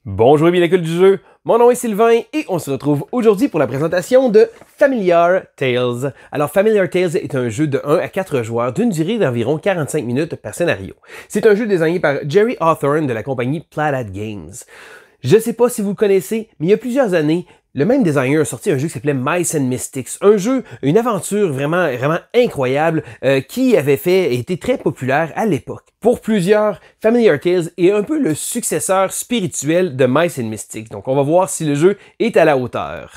Bonjour et bien l'école du jeu, mon nom est Sylvain et on se retrouve aujourd'hui pour la présentation de Familiar Tales. Alors Familiar Tales est un jeu de 1 à 4 joueurs d'une durée d'environ 45 minutes par scénario. C'est un jeu designé par Jerry Hawthorne de la compagnie Plaid Games. Je sais pas si vous le connaissez, mais il y a plusieurs années, le même designer a sorti un jeu qui s'appelait Mice and Mystics, un jeu, une aventure vraiment incroyable qui avait été très populaire à l'époque. Pour plusieurs, Familiar Tales est un peu le successeur spirituel de Mice and Mystics, donc on va voir si le jeu est à la hauteur.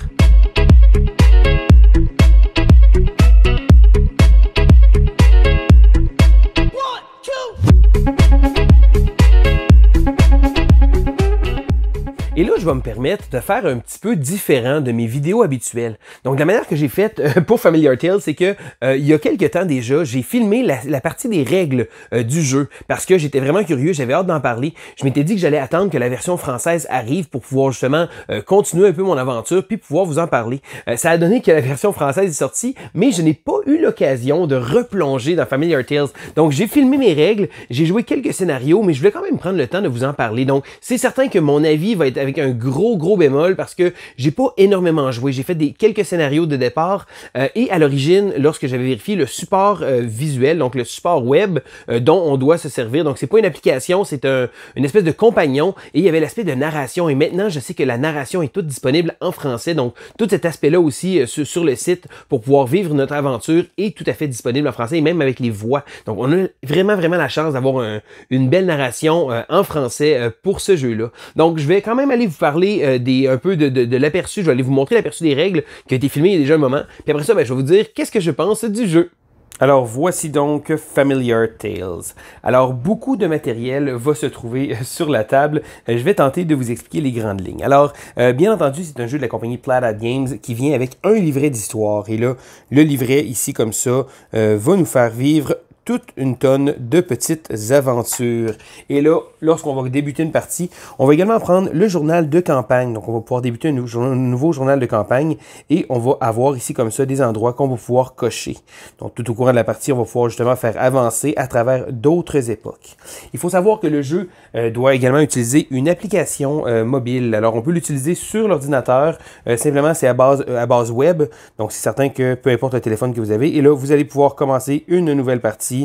Et là, je vais me permettre de faire un petit peu différent de mes vidéos habituelles. Donc, la manière que j'ai faite pour Familiar Tales, c'est que il y a quelques temps déjà, j'ai filmé la partie des règles du jeu parce que j'étais vraiment curieux, j'avais hâte d'en parler. Je m'étais dit que j'allais attendre que la version française arrive pour pouvoir justement continuer un peu mon aventure puis pouvoir vous en parler. Ça a donné que la version française est sortie, mais je n'ai pas eu l'occasion de replonger dans Familiar Tales. Donc, j'ai filmé mes règles, j'ai joué quelques scénarios, mais je voulais quand même prendre le temps de vous en parler. Donc, c'est certain que mon avis va être avec un gros bémol parce que j'ai pas énormément joué. J'ai fait quelques scénarios de départ et à l'origine, lorsque j'avais vérifié le support visuel, donc le support web dont on doit se servir, donc c'est pas une application, c'est une espèce de compagnon et il y avait l'aspect de narration et maintenant je sais que la narration est toute disponible en français, donc tout cet aspect-là aussi sur le site pour pouvoir vivre notre aventure est tout à fait disponible en français et même avec les voix. Donc on a vraiment la chance d'avoir une belle narration en français pour ce jeu-là. Donc je vais quand même aller vous parler un peu de l'aperçu. Je vais aller vous montrer l'aperçu des règles qui a été filmé il y a déjà un moment. Puis après ça, je vais vous dire qu'est-ce que je pense du jeu. Alors, voici donc Familiar Tales. Alors, beaucoup de matériel va se trouver sur la table. Je vais tenter de vous expliquer les grandes lignes. Alors, bien entendu, c'est un jeu de la compagnie Plaid Games qui vient avec un livret d'histoire. Et là, le livret, ici, comme ça, va nous faire vivre toute une tonne de petites aventures. Et là, lorsqu'on va débuter une partie, on va également prendre le journal de campagne. Donc, on va pouvoir débuter un nouveau journal de campagne et on va avoir ici comme ça des endroits qu'on va pouvoir cocher. Donc, tout au courant de la partie, on va pouvoir justement faire avancer à travers d'autres époques. Il faut savoir que le jeu doit également utiliser une application mobile. Alors, on peut l'utiliser sur l'ordinateur. Simplement, c'est à base web. Donc, c'est certain que peu importe le téléphone que vous avez. Et là, vous allez pouvoir commencer une nouvelle partie.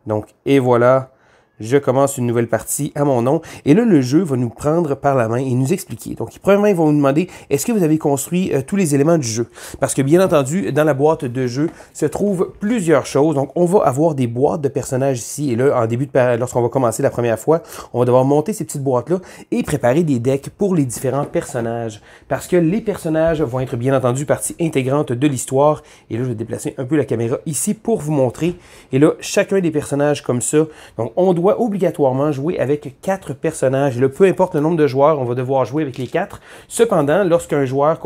Donc, et voilà, je commence une nouvelle partie à mon nom. Et là, le jeu va nous prendre par la main et nous expliquer. Donc, premièrement, ils vont nous demander, est-ce que vous avez construit tous les éléments du jeu? Parce que, bien entendu, dans la boîte de jeu se trouvent plusieurs choses. Donc, on va avoir des boîtes de personnages ici. Et là, en début lorsqu'on va commencer la première fois, on va devoir monter ces petites boîtes-là et préparer des decks pour les différents personnages. Parce que les personnages vont être, bien entendu, partie intégrante de l'histoire. Et là, je vais déplacer un peu la caméra ici pour vous montrer. Et là, chacun des personnages comme ça, donc, on doit obligatoirement jouer avec 4 personnages. Et là, peu importe le nombre de joueurs, on va devoir jouer avec les 4. Cependant, lorsqu'un joueur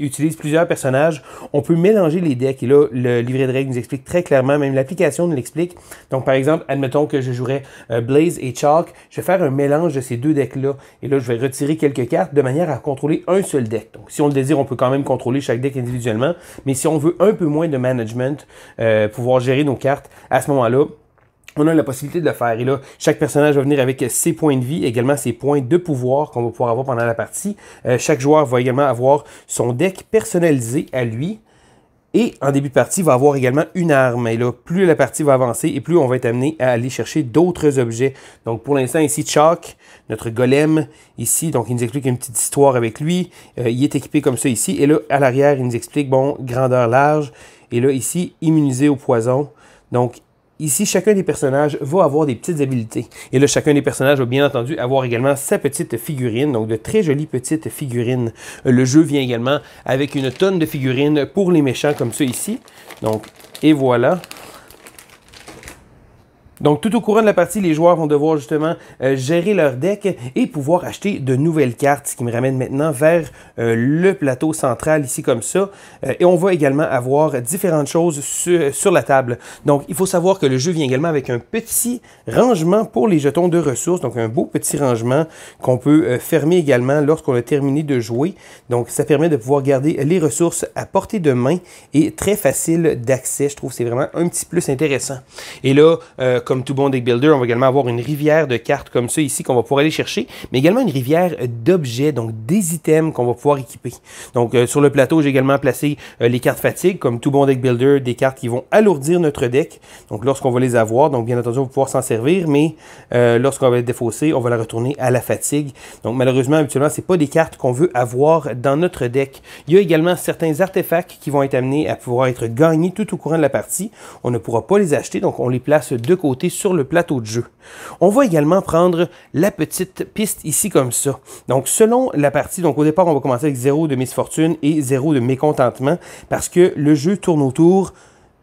utilise plusieurs personnages, on peut mélanger les decks. Et là, le livret de règles nous explique très clairement, même l'application nous l'explique. Donc, par exemple, admettons que je jouerais Blaze et Chalk. Je vais faire un mélange de ces deux decks-là. Et là, je vais retirer quelques cartes de manière à contrôler un seul deck. Donc, si on le désire, on peut quand même contrôler chaque deck individuellement. Mais si on veut un peu moins de management, pouvoir gérer nos cartes, à ce moment-là, on a la possibilité de le faire. Et là, chaque personnage va venir avec ses points de vie, également ses points de pouvoir qu'on va pouvoir avoir pendant la partie. Chaque joueur va également avoir son deck personnalisé à lui. Et en début de partie, il va avoir également une arme. Et là, plus la partie va avancer et plus on va être amené à aller chercher d'autres objets. Donc pour l'instant, ici, Chalk, notre golem, ici, donc il nous explique une petite histoire avec lui. Il est équipé comme ça ici. Et là, à l'arrière, il nous explique, bon, grandeur large. Et là, ici, immunisé au poison. Donc, ici, chacun des personnages va avoir des petites habilités. Et là, chacun des personnages va bien entendu avoir également sa petite figurine, donc de très jolies petites figurines. Le jeu vient également avec une tonne de figurines pour les méchants comme ça ici. Donc, et voilà. Donc, tout au courant de la partie, les joueurs vont devoir justement gérer leur deck et pouvoir acheter de nouvelles cartes, ce qui me ramène maintenant vers le plateau central ici comme ça. Et on va également avoir différentes choses sur la table. Donc, il faut savoir que le jeu vient également avec un petit rangement pour les jetons de ressources. Donc, un beau petit rangement qu'on peut fermer également lorsqu'on a terminé de jouer. Donc, ça permet de pouvoir garder les ressources à portée de main et très facile d'accès. Je trouve que c'est vraiment un petit plus intéressant. Et là, comme tout bon deck builder, on va également avoir une rivière de cartes comme ça ici qu'on va pouvoir aller chercher, mais également une rivière d'objets, donc des items qu'on va pouvoir équiper. Donc sur le plateau, j'ai également placé les cartes fatigue, comme tout bon deck builder, des cartes qui vont alourdir notre deck. Donc lorsqu'on va les avoir, donc bien entendu, on va pouvoir s'en servir, mais lorsqu'on va être défaussé, on va la retourner à la fatigue. Donc malheureusement, habituellement, c'est pas des cartes qu'on veut avoir dans notre deck. Il y a également certains artefacts qui vont être amenés à pouvoir être gagnés tout au courant de la partie. On ne pourra pas les acheter, donc on les place de côté sur le plateau de jeu. On va également prendre la petite piste ici comme ça. Donc selon la partie, donc au départ, on va commencer avec 0 de misfortune et 0 de mécontentement parce que le jeu tourne autour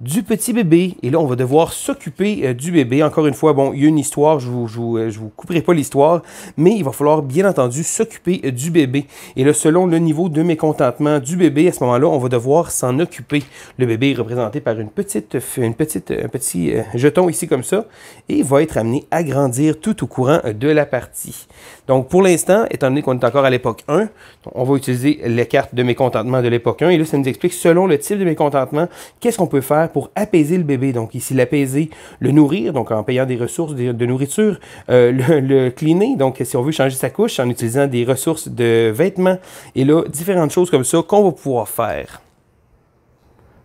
du petit bébé. Et là, on va devoir s'occuper du bébé. Encore une fois, bon, il y a une histoire, je vous couperai pas l'histoire, mais il va falloir bien entendu s'occuper du bébé. Et là, selon le niveau de mécontentement du bébé, à ce moment-là, on va devoir s'en occuper. Le bébé est représenté par un petit jeton ici comme ça, et il va être amené à grandir tout au courant de la partie. Donc, pour l'instant, étant donné qu'on est encore à l'époque 1, on va utiliser les cartes de mécontentement de l'époque 1, et là, ça nous explique, selon le type de mécontentement, qu'est-ce qu'on peut faire pour apaiser le bébé. Donc ici, l'apaiser, le nourrir, donc en payant des ressources de nourriture, le cleaner, donc si on veut changer sa couche, en utilisant des ressources de vêtements, et là, différentes choses comme ça qu'on va pouvoir faire.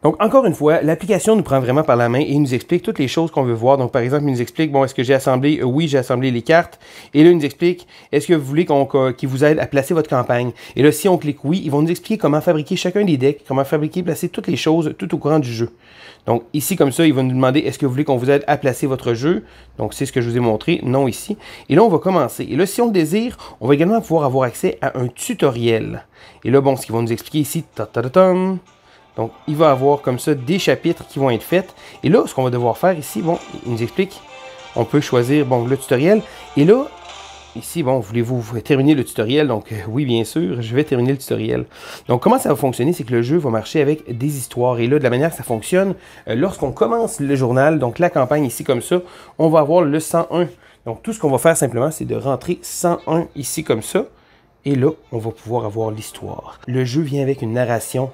Donc, encore une fois, l'application nous prend vraiment par la main et nous explique toutes les choses qu'on veut voir. Donc, par exemple, il nous explique, bon, est-ce que j'ai assemblé? Oui, j'ai assemblé les cartes. Et là, il nous explique, est-ce que vous voulez qu'il vous aide à placer votre campagne? Et là, si on clique oui, ils vont nous expliquer comment fabriquer chacun des decks, comment fabriquer, placer toutes les choses tout au courant du jeu. Donc, ici, comme ça, il va nous demander, est-ce que vous voulez qu'on vous aide à placer votre jeu? Donc, c'est ce que je vous ai montré, non ici. Et là, on va commencer. Et là, si on le désire, on va également pouvoir avoir accès à un tutoriel. Et là, bon, ce qu'ils vont nous expliquer ici, donc, il va avoir comme ça des chapitres qui vont être faits. Et là, ce qu'on va devoir faire ici, bon, il nous explique, on peut choisir, bon, le tutoriel. Et là, ici, bon, voulez-vous terminer le tutoriel? Donc, oui, bien sûr, je vais terminer le tutoriel. Donc, comment ça va fonctionner? C'est que le jeu va marcher avec des histoires. Et là, de la manière que ça fonctionne, lorsqu'on commence le journal, donc la campagne ici comme ça, on va avoir le 101. Donc, tout ce qu'on va faire simplement, c'est de rentrer 101 ici comme ça. Et là, on va pouvoir avoir l'histoire. Le jeu vient avec une narration.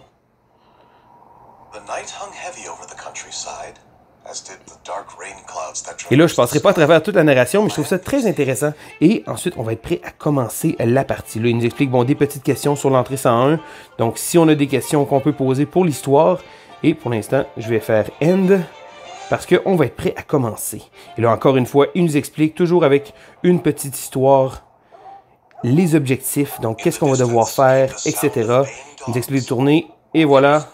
Et là, je ne passerai pas à travers toute la narration, mais je trouve ça très intéressant. Et ensuite, on va être prêt à commencer la partie. Là, il nous explique bon, des petites questions sur l'entrée 101. Donc, si on a des questions qu'on peut poser pour l'histoire, et pour l'instant, je vais faire End, parce qu'on va être prêt à commencer. Et là, encore une fois, il nous explique, toujours avec une petite histoire, les objectifs, donc qu'est-ce qu'on va devoir faire, etc. Il nous explique de tourner, et voilà.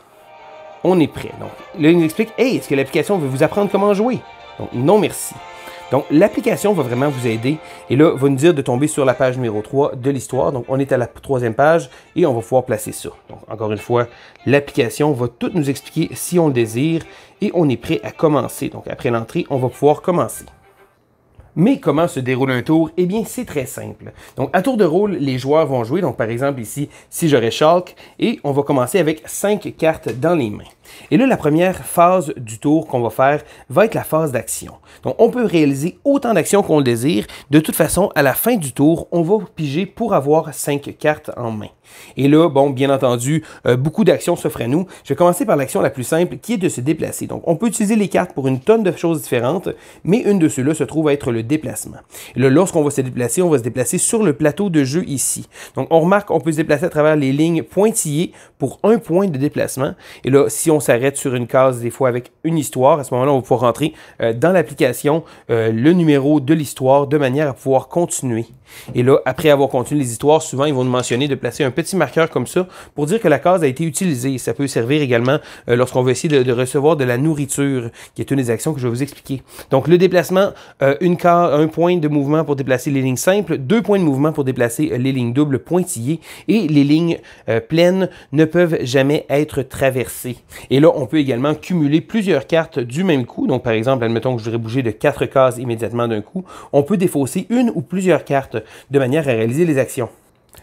On est prêt. Donc, là, il nous explique, hey, est-ce que l'application veut vous apprendre comment jouer? Donc, non, merci. Donc, l'application va vraiment vous aider. Et là, va nous dire de tomber sur la page numéro 3 de l'histoire. Donc, on est à la 3e page et on va pouvoir placer ça. Donc, encore une fois, l'application va tout nous expliquer si on le désire et on est prêt à commencer. Donc, après l'entrée, on va pouvoir commencer. Mais comment se déroule un tour? Eh bien, c'est très simple. Donc, à tour de rôle, les joueurs vont jouer. Donc, par exemple, ici, si j'aurais Shulk, et on va commencer avec 5 cartes dans les mains. Et là, la première phase du tour qu'on va faire va être la phase d'action. Donc, on peut réaliser autant d'actions qu'on le désire. De toute façon, à la fin du tour, on va piger pour avoir 5 cartes en main. Et là, bon, bien entendu, beaucoup d'actions s'offrent à nous. Je vais commencer par l'action la plus simple, qui est de se déplacer. Donc, on peut utiliser les cartes pour une tonne de choses différentes, mais une de ceux-là se trouve à être le déplacement. Et là, lorsqu'on va se déplacer, on va se déplacer sur le plateau de jeu ici. Donc, on remarque qu'on peut se déplacer à travers les lignes pointillées pour 1 point de déplacement. Et là, si on s'arrête sur une case, des fois avec une histoire, à ce moment-là, on va pouvoir rentrer dans l'application le numéro de l'histoire de manière à pouvoir continuer. Et là, après avoir continué les histoires, souvent, ils vont nous mentionner de placer un petit marqueur comme ça pour dire que la case a été utilisée. Ça peut servir également lorsqu'on veut essayer de recevoir de la nourriture, qui est une des actions que je vais vous expliquer. Donc, le déplacement, un point de mouvement pour déplacer les lignes simples, 2 points de mouvement pour déplacer les lignes doubles pointillées et les lignes pleines ne peuvent jamais être traversées. Et là, on peut également cumuler plusieurs cartes du même coup. Donc, par exemple, admettons que je voudrais bouger de 4 cases immédiatement d'un coup. On peut défausser une ou plusieurs cartes de manière à réaliser les actions.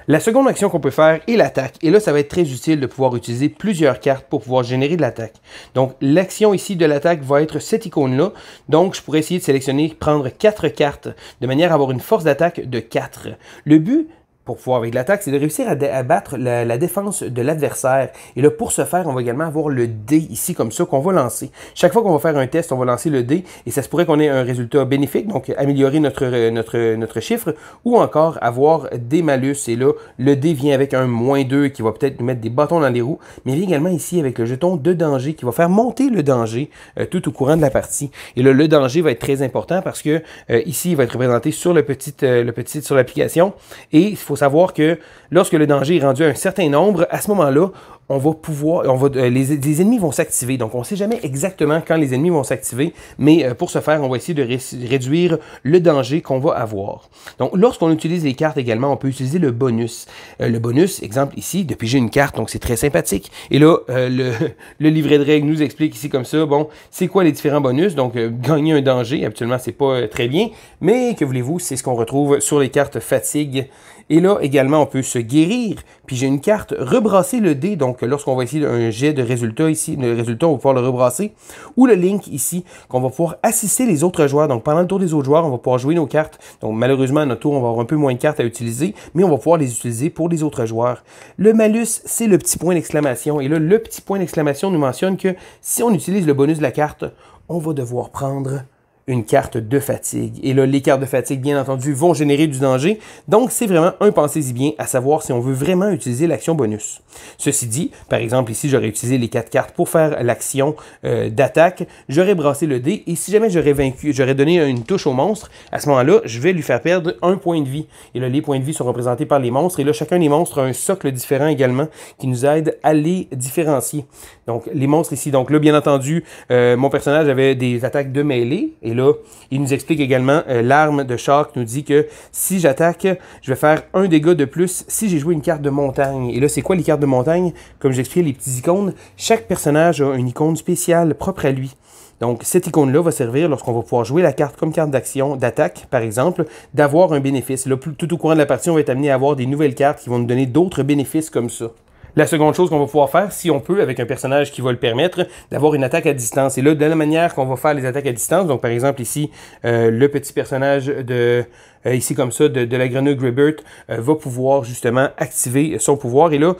La seconde action qu'on peut faire est l'attaque. Et là, ça va être très utile de pouvoir utiliser plusieurs cartes pour pouvoir générer de l'attaque. Donc, l'action ici de l'attaque va être cette icône-là. Donc, je pourrais essayer de sélectionner, prendre 4 cartes de manière à avoir une force d'attaque de 4. Le but pour pouvoir avec l'attaque, c'est de réussir à battre la défense de l'adversaire. Et là, pour ce faire, on va également avoir le dé ici, comme ça, qu'on va lancer. Chaque fois qu'on va faire un test, on va lancer le dé, et ça se pourrait qu'on ait un résultat bénéfique, donc améliorer notre chiffre, ou encore avoir des malus. Et là, le dé vient avec un -2 qui va peut-être nous mettre des bâtons dans les roues, mais il vient également ici avec le jeton de danger qui va faire monter le danger tout au courant de la partie. Et là, le danger va être très important parce que ici, il va être représenté sur sur l'application, et il faut savoir que lorsque le danger est rendu à un certain nombre, à ce moment-là, les ennemis vont s'activer. Donc, on ne sait jamais exactement quand les ennemis vont s'activer, mais pour ce faire, on va essayer de réduire le danger qu'on va avoir. Donc, lorsqu'on utilise les cartes également, on peut utiliser le bonus. Le bonus, exemple ici, de piger une carte, donc c'est très sympathique. Et là, le livret de règles nous explique ici comme ça, bon, c'est quoi les différents bonus? Donc, gagner un danger, habituellement, c'est pas très bien, mais que voulez-vous, c'est ce qu'on retrouve sur les cartes fatigue. Et là, également, on peut se guérir. Puis j'ai une carte rebrasser le dé. Donc, lorsqu'on va essayer un jet de résultat ici, le résultat, on va pouvoir le rebrasser. Ou le link ici, qu'on va pouvoir assister les autres joueurs. Donc, pendant le tour des autres joueurs, on va pouvoir jouer nos cartes. Donc, malheureusement, à notre tour, on va avoir un peu moins de cartes à utiliser, mais on va pouvoir les utiliser pour les autres joueurs. Le malus, c'est le petit point d'exclamation. Et là, le petit point d'exclamation nous mentionne que si on utilise le bonus de la carte, on va devoir prendre une carte de fatigue. Et là, les cartes de fatigue, bien entendu, vont générer du danger. Donc, c'est vraiment un pensez-y bien à savoir si on veut vraiment utiliser l'action bonus. Ceci dit, par exemple, ici, j'aurais utilisé les 4 cartes pour faire l'action d'attaque. J'aurais brassé le dé et si jamais j'aurais donné une touche au monstre, à ce moment-là, je vais lui faire perdre un point de vie. Et là, les points de vie sont représentés par les monstres. Et là, chacun des monstres a un socle différent également qui nous aide à les différencier. Donc, les monstres ici. Donc là, bien entendu, mon personnage avait des attaques de mêlée. Et là, il nous explique également, l'arme de Shark nous dit que si j'attaque, je vais faire un dégât de plus si j'ai joué une carte de montagne. Et là, c'est quoi les cartes de montagne? Comme j'expliquais, les petites icônes, chaque personnage a une icône spéciale propre à lui. Donc, cette icône-là va servir lorsqu'on va pouvoir jouer la carte comme carte d'action, d'attaque, par exemple, d'avoir un bénéfice. Là, tout au courant de la partie, on va être amené à avoir des nouvelles cartes qui vont nous donner d'autres bénéfices comme ça. La seconde chose qu'on va pouvoir faire, si on peut, avec un personnage qui va le permettre, d'avoir une attaque à distance. Et là, de la manière qu'on va faire les attaques à distance, donc par exemple ici, le petit personnage de... ici comme ça, de la grenouille Gribbert va pouvoir justement activer son pouvoir. Et là,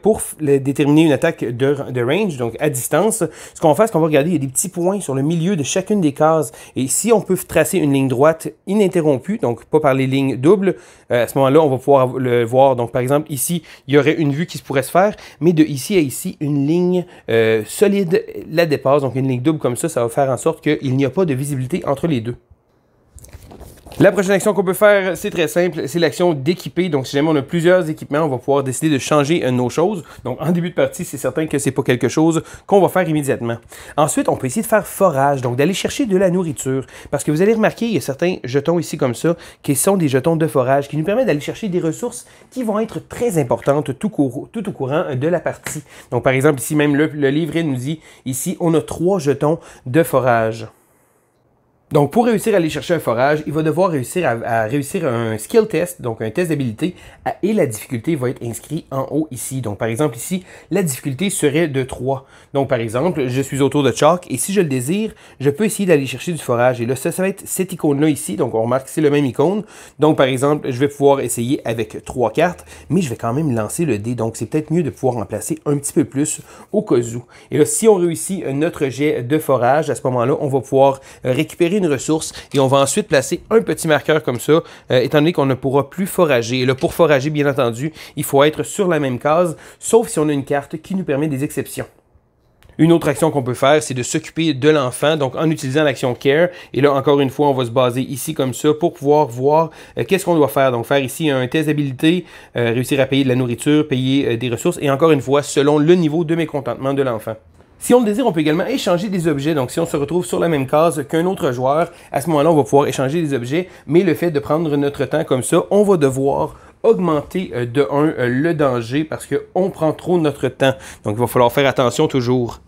pour déterminer une attaque de range, donc à distance, ce qu'on va faire, c'est qu'on va regarder, il y a des petits points sur le milieu de chacune des cases. Et si on peut tracer une ligne droite ininterrompue, donc pas par les lignes doubles, à ce moment-là, on va pouvoir le voir. Donc par exemple, ici, il y aurait une vue qui se pourrait se faire, mais de ici à ici, une ligne solide la dépasse. Donc une ligne double comme ça va faire en sorte qu'il n'y a pas de visibilité entre les deux. La prochaine action qu'on peut faire, c'est très simple, c'est l'action d'équiper. Donc, si jamais on a plusieurs équipements, on va pouvoir décider de changer nos choses. Donc, en début de partie, c'est certain que c'est pas quelque chose qu'on va faire immédiatement. Ensuite, on peut essayer de faire forage, donc d'aller chercher de la nourriture. Parce que vous allez remarquer, il y a certains jetons ici comme ça, qui sont des jetons de forage, qui nous permettent d'aller chercher des ressources qui vont être très importantes tout au courant de la partie. Donc, par exemple, ici même, le livret nous dit, ici, on a 3 jetons de forage. Donc, pour réussir à aller chercher un forage, il va devoir réussir à réussir un skill test, donc un test d'habilité, et la difficulté va être inscrite en haut ici. Donc, par exemple, ici, la difficulté serait de 3. Donc, par exemple, je suis autour de Chalk, et si je le désire, je peux essayer d'aller chercher du forage. Et là, ça va être cette icône-là ici. Donc, on remarque que c'est le même icône. Donc, par exemple, je vais pouvoir essayer avec 3 cartes, mais je vais quand même lancer le dé. Donc, c'est peut-être mieux de pouvoir en placer un petit peu plus au cas où. Et là, si on réussit notre jet de forage, à ce moment-là, on va pouvoir récupérer une ressource et on va ensuite placer un petit marqueur comme ça, étant donné qu'on ne pourra plus forager. Et là, pour forager, bien entendu, il faut être sur la même case, sauf si on a une carte qui nous permet des exceptions. Une autre action qu'on peut faire, c'est de s'occuper de l'enfant, donc en utilisant l'action Care. Et là, encore une fois, on va se baser ici comme ça pour pouvoir voir qu'est-ce qu'on doit faire. Donc, faire ici un test d'habilité, réussir à payer de la nourriture, payer des ressources, et encore une fois, selon le niveau de mécontentement de l'enfant. Si on le désire, on peut également échanger des objets. Donc, si on se retrouve sur la même case qu'un autre joueur, à ce moment-là, on va pouvoir échanger des objets. Mais le fait de prendre notre temps comme ça, on va devoir augmenter de 1 le danger parce qu'on prend trop notre temps. Donc, il va falloir faire attention toujours.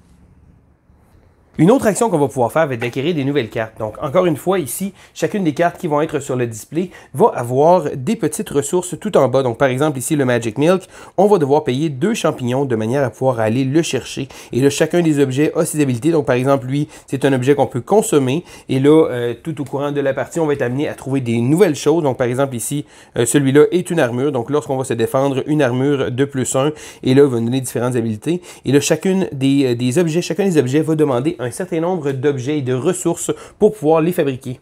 Une autre action qu'on va pouvoir faire va être d'acquérir des nouvelles cartes. Donc, encore une fois, ici, chacune des cartes qui vont être sur le display va avoir des petites ressources tout en bas. Donc, par exemple, ici, le Magic Milk, on va devoir payer 2 champignons de manière à pouvoir aller le chercher. Et là, chacun des objets a ses habilités. Donc, par exemple, lui, c'est un objet qu'on peut consommer. Et là, tout au courant de la partie, on va être amené à trouver des nouvelles choses. Donc, par exemple, ici, celui-là est une armure. Donc, lorsqu'on va se défendre, une armure de +1. Et là, il va nous donner différentes habilités. Et là, chacun des objets va demander un certain nombre d'objets et de ressources pour pouvoir les fabriquer.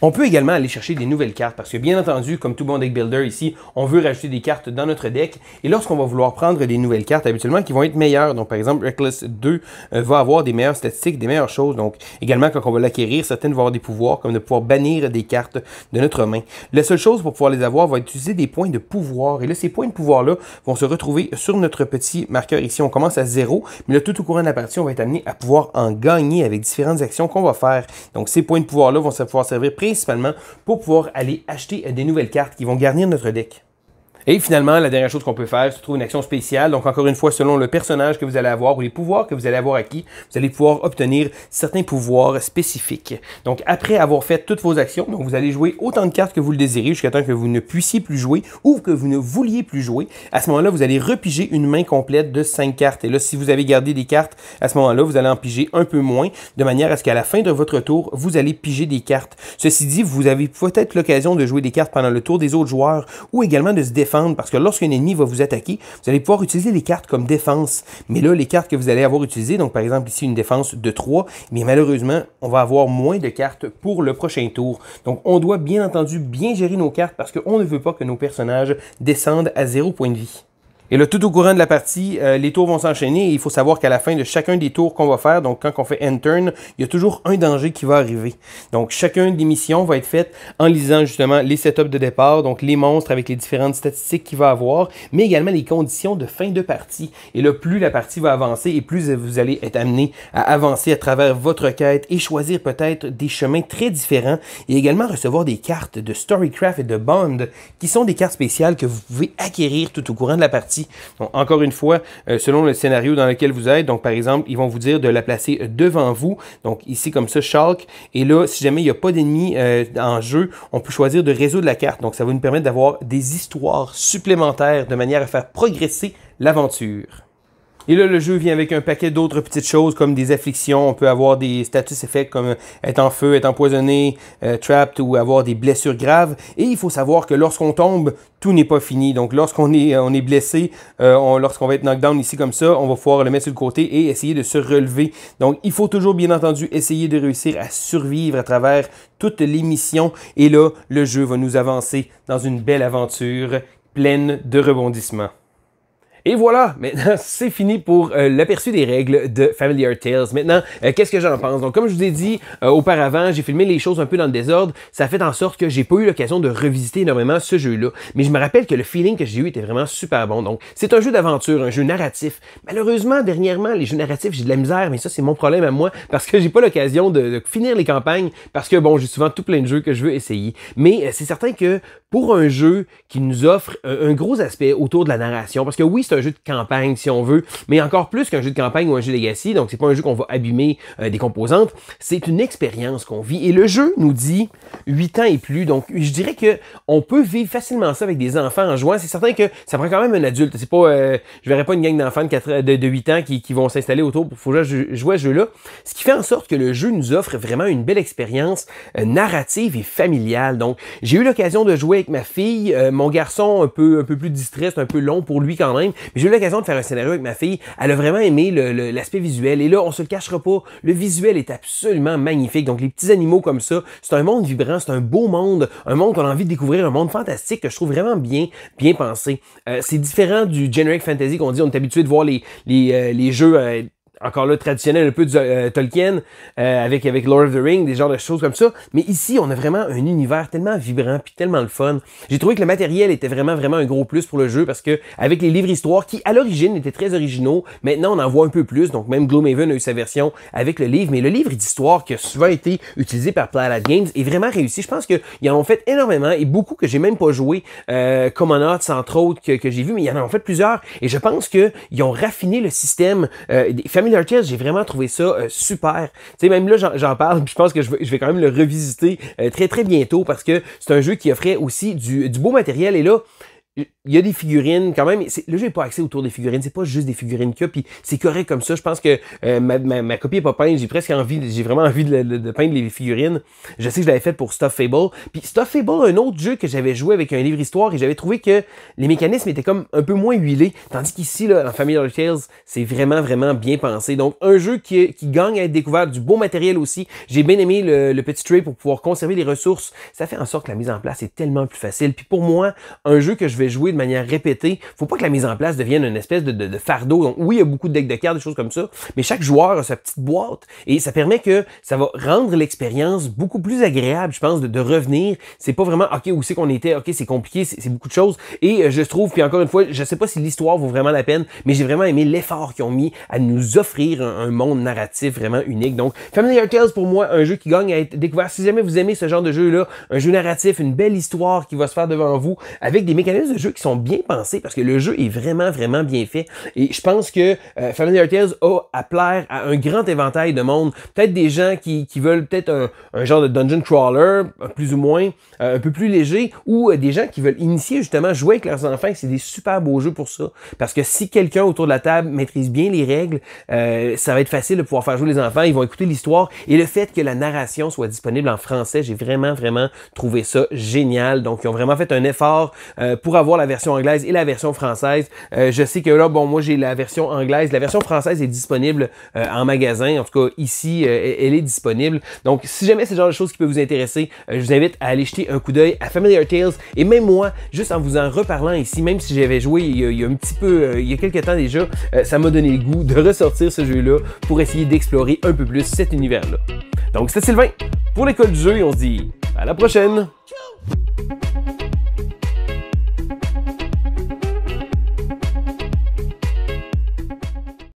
On peut également aller chercher des nouvelles cartes parce que bien entendu, comme tout bon deck builder ici, on veut rajouter des cartes dans notre deck et lorsqu'on va vouloir prendre des nouvelles cartes habituellement qui vont être meilleures, donc par exemple Reckless 2 va avoir des meilleures statistiques, des meilleures choses, donc également quand on va l'acquérir, certaines vont avoir des pouvoirs comme de pouvoir bannir des cartes de notre main. La seule chose pour pouvoir les avoir va être utiliser des points de pouvoir et là ces points de pouvoir là vont se retrouver sur notre petit marqueur ici, on commence à 0, mais là tout au courant de la partie on va être amené à pouvoir en gagner avec différentes actions qu'on va faire. Donc ces points de pouvoir là vont pouvoir servir principalement pour pouvoir aller acheter des nouvelles cartes qui vont garnir notre deck. Et finalement, la dernière chose qu'on peut faire, c'est trouver une action spéciale. Donc encore une fois, selon le personnage que vous allez avoir ou les pouvoirs que vous allez avoir acquis, vous allez pouvoir obtenir certains pouvoirs spécifiques. Donc après avoir fait toutes vos actions, donc vous allez jouer autant de cartes que vous le désirez jusqu'à temps que vous ne puissiez plus jouer ou que vous ne vouliez plus jouer. À ce moment-là, vous allez repiger une main complète de 5 cartes. Et là, si vous avez gardé des cartes, à ce moment-là, vous allez en piger un peu moins, de manière à ce qu'à la fin de votre tour, vous allez piger des cartes. Ceci dit, vous avez peut-être l'occasion de jouer des cartes pendant le tour des autres joueurs ou également de se défendre parce que lorsqu'un ennemi va vous attaquer, vous allez pouvoir utiliser les cartes comme défense. Mais là, les cartes que vous allez avoir utilisées, donc par exemple ici une défense de 3, mais malheureusement, on va avoir moins de cartes pour le prochain tour. Donc on doit bien entendu bien gérer nos cartes parce qu'on ne veut pas que nos personnages descendent à 0 point de vie. Et là, tout au courant de la partie, les tours vont s'enchaîner et il faut savoir qu'à la fin de chacun des tours qu'on va faire, donc quand on fait end turn, il y a toujours un danger qui va arriver. Donc, chacune des missions va être faite en lisant justement les setups de départ, donc les monstres avec les différentes statistiques qu'il va avoir, mais également les conditions de fin de partie. Et là, plus la partie va avancer et plus vous allez être amené à avancer à travers votre quête et choisir peut-être des chemins très différents et également recevoir des cartes de Storycraft et de Bond qui sont des cartes spéciales que vous pouvez acquérir tout au courant de la partie. Donc, encore une fois, selon le scénario dans lequel vous êtes, donc par exemple, ils vont vous dire de la placer devant vous, donc ici comme ça, Shulk, et là, si jamais il n'y a pas d'ennemis en jeu, on peut choisir de résoudre la carte, donc ça va nous permettre d'avoir des histoires supplémentaires de manière à faire progresser l'aventure. Et là, le jeu vient avec un paquet d'autres petites choses comme des afflictions. On peut avoir des status effects comme être en feu, être empoisonné, trapped ou avoir des blessures graves. Et il faut savoir que lorsqu'on tombe, tout n'est pas fini. Donc lorsqu'on est blessé, lorsqu'on va être knockdown ici comme ça, on va pouvoir le mettre sur le côté et essayer de se relever. Donc il faut toujours bien entendu essayer de réussir à survivre à travers toutes les missions. Et là, le jeu va nous avancer dans une belle aventure pleine de rebondissements. Et voilà, maintenant, c'est fini pour l'aperçu des règles de Familiar Tales. Maintenant, qu'est-ce que j'en pense? Donc, comme je vous ai dit auparavant, j'ai filmé les choses un peu dans le désordre. Ça a fait en sorte que j'ai pas eu l'occasion de revisiter énormément ce jeu-là. Mais je me rappelle que le feeling que j'ai eu était vraiment super bon. Donc, c'est un jeu d'aventure, un jeu narratif. Malheureusement, dernièrement, les jeux narratifs, j'ai de la misère, mais ça, c'est mon problème à moi parce que j'ai pas l'occasion de finir les campagnes parce que, bon, j'ai souvent tout plein de jeux que je veux essayer. Mais c'est certain que pour un jeu qui nous offre un gros aspect autour de la narration, parce que oui, c'est un jeu de campagne si on veut, mais encore plus qu'un jeu de campagne ou un jeu Legacy, donc c'est pas un jeu qu'on va abîmer des composantes, c'est une expérience qu'on vit. Et le jeu nous dit 8 ans et plus, donc je dirais que on peut vivre facilement ça avec des enfants en jouant. C'est certain que ça prend quand même un adulte. C'est pas, je verrais pas une gang d'enfants de 8 ans qui vont s'installer autour pour jouer à ce jeu-là. Ce qui fait en sorte que le jeu nous offre vraiment une belle expérience narrative et familiale. Donc j'ai eu l'occasion de jouer avec ma fille, mon garçon un peu plus distrait, c'est un peu long pour lui quand même, mais j'ai eu l'occasion de faire un scénario avec ma fille. Elle a vraiment aimé l'aspect visuel. Et là, on se le cachera pas, le visuel est absolument magnifique. Donc, les petits animaux comme ça, c'est un monde vibrant, c'est un beau monde, un monde qu'on a envie de découvrir, un monde fantastique que je trouve vraiment bien pensé. C'est différent du generic fantasy qu'on dit. On est habitué de voir les jeux encore là, traditionnel un peu de Tolkien, avec Lord of the Rings, des genres de choses comme ça. Mais ici, on a vraiment un univers tellement vibrant puis tellement le fun. J'ai trouvé que le matériel était vraiment un gros plus pour le jeu parce que avec les livres histoires qui, à l'origine, étaient très originaux, maintenant, on en voit un peu plus. Donc, même Gloomhaven a eu sa version avec le livre. Mais le livre d'histoire qui a souvent été utilisé par Planet Games est vraiment réussi. Je pense qu'ils en ont fait énormément et beaucoup que j'ai même pas joué. Common entre autres, que j'ai vu, mais ils en ont fait plusieurs. Et je pense qu'ils ont raffiné le système. Familiar Tales, j'ai vraiment trouvé ça super. Tu sais, même là, j'en parle, puis je pense que je vais quand même le revisiter très très bientôt parce que c'est un jeu qui offrait aussi du beau matériel. Et là, il y a des figurines quand même. Le jeu n'est pas axé autour des figurines. C'est pas juste des figurines qu'il y a. Puis c'est correct comme ça. Je pense que ma copie est pas peinte. J'ai vraiment envie de peindre les figurines. Je sais que je l'avais fait pour Stuff Fable. Puis Stuff Fable, un autre jeu que j'avais joué avec un livre histoire et j'avais trouvé que les mécanismes étaient comme un peu moins huilés. Tandis qu'ici, là, dans Familiar Tales, c'est vraiment, vraiment bien pensé. Donc, un jeu qui gagne à être découvert, du beau matériel aussi. J'ai bien aimé le petit tray pour pouvoir conserver les ressources. Ça fait en sorte que la mise en place est tellement plus facile. Puis pour moi, un jeu que je vais jouer de manière répétée, faut pas que la mise en place devienne une espèce de fardeau. Donc oui, il y a beaucoup de decks de cartes, des choses comme ça, mais chaque joueur a sa petite boîte et ça permet que ça va rendre l'expérience beaucoup plus agréable, je pense, de revenir. C'est pas vraiment, OK, où c'est qu'on était, OK, c'est compliqué, c'est beaucoup de choses. Et je trouve, puis encore une fois, je sais pas si l'histoire vaut vraiment la peine, mais j'ai vraiment aimé l'effort qu'ils ont mis à nous offrir un monde narratif vraiment unique. Donc, Familiar Tales, pour moi, un jeu qui gagne à être découvert. Si jamais vous aimez ce genre de jeu-là, un jeu narratif, une belle histoire qui va se faire devant vous, avec des mécanismes de jeu qui sont bien pensés, parce que le jeu est vraiment, vraiment bien fait. Et je pense que Familiar Tales a à plaire à un grand éventail de monde. Peut-être des gens qui veulent peut-être un genre de dungeon crawler, plus ou moins, un peu plus léger, ou des gens qui veulent initier justement, jouer avec leurs enfants. C'est des super beaux jeux pour ça. Parce que si quelqu'un autour de la table maîtrise bien les règles, ça va être facile de pouvoir faire jouer les enfants. Ils vont écouter l'histoire. Et le fait que la narration soit disponible en français, j'ai vraiment, vraiment trouvé ça génial. Donc, ils ont vraiment fait un effort pour avoir la version anglaise et la version française. Je sais que là, bon, moi, j'ai la version anglaise. La version française est disponible en magasin. En tout cas, ici, elle est disponible. Donc, si jamais c'est le genre de choses qui peut vous intéresser, je vous invite à aller jeter un coup d'œil à Familiar Tales. Et même moi, juste en vous en reparlant ici, même si j'avais joué il y a un petit peu, il y a quelques temps déjà, ça m'a donné le goût de ressortir ce jeu-là pour essayer d'explorer un peu plus cet univers-là. Donc, c'est Sylvain pour l'École du jeu et on se dit à la prochaine!